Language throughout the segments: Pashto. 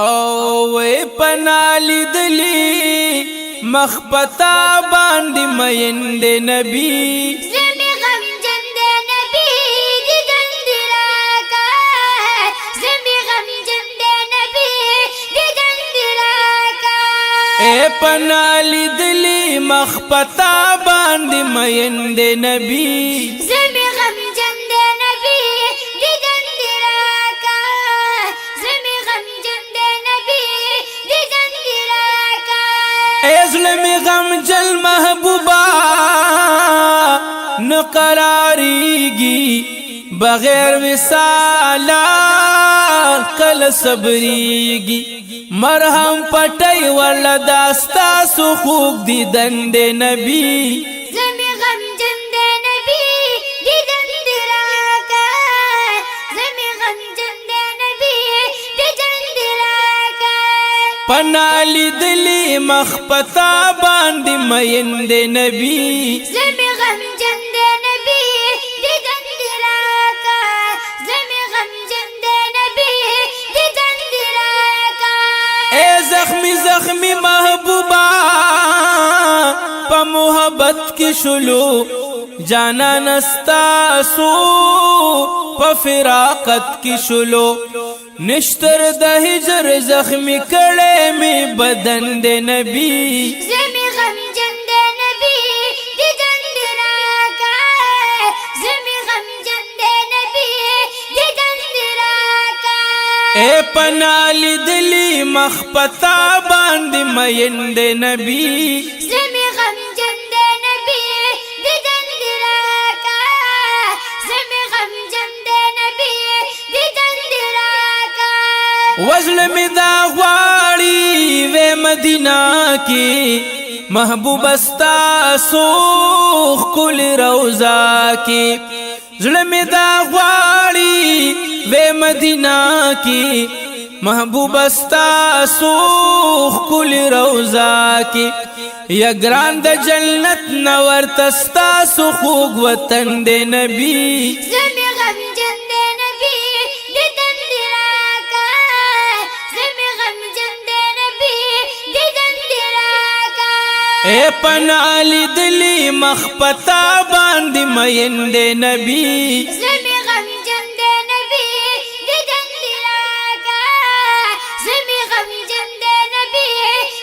او وی پنالی دلی مخبتا باندی میند نبی زمی غم جند نبی دیدن دراکا زمی غم جند نبی دیدن دراکا اے پنالی دلی مخبتا باندی میند نبی زمی غم جند نبی دیدن دراکا زمی غم جند نبی دیدن دراکا اے ظلمی غم جل محبوبا نقراریگی بغیر وصالا کل صبریگی مرہم پٹائی والا داستا سو خوب دیدن دے نبی زمی غم جند نبی دیدن دراکا زمی غم جند نبی دیدن دراکا پنالی دلی مخپتا باندی میند نبی زمی غم جند نبی دیدن دراکا زمی غم جند نبی دیدن دراکا اے زخمی زخمی محبوبا پا محبت کی شلو جانا نستاسو پا فراقت کی شلو نشتر دا ہجر زخمی کڑے میں بدن دے نبی زمی غم جند نبی دیدن دراکا زمی غم جند نبی دیدن دراکا اے پنالی دلی مخپتا باندی میند نبی زمی غم جند نبی دیدن دراکا زمی غم جند نبی دیدن دراکا وظلم دا غواړي وے مدینہ کی محبوب استا سوخ کل روزا کی ظلم دا غواړي وے مدینہ کی محبوب استا سوخ کل روزا کی یا گران دا جنت نور تستا سخوگ وطن دے نبی زمی غم جند نبی دیدن دراکا زمی غم جند نبی دیدن دراکا اے پنالی دلی مخپتا باندی میند نبی زمی غم جند نبی دیدن دراکا زمی غم جند نبی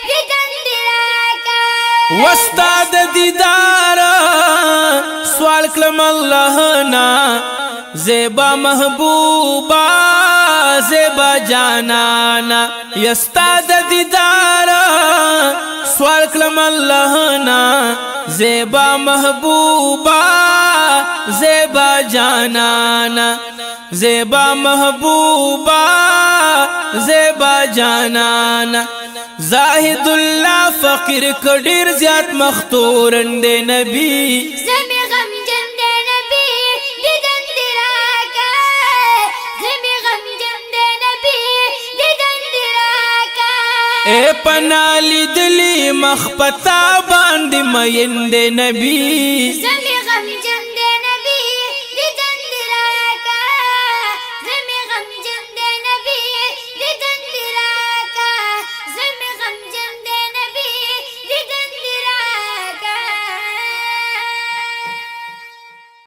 دیدن دراکا وستاد دیدار سوال کلم اللہ نا زیبا محبوبا زیبا جانانا یستاد دیدار سوال کلم اللہ نا زیبا محبوبا زیبا جانانا زیبا محبوبا زیبا جانانا زاہد اللہ فقیر کڈیر زیاد مختورن دے نبی زمی غم جند نبی دیدن دراکا زمی غم جند نبی دیدن دراکا اے پنالی دلی مخپتا باندی میند نبی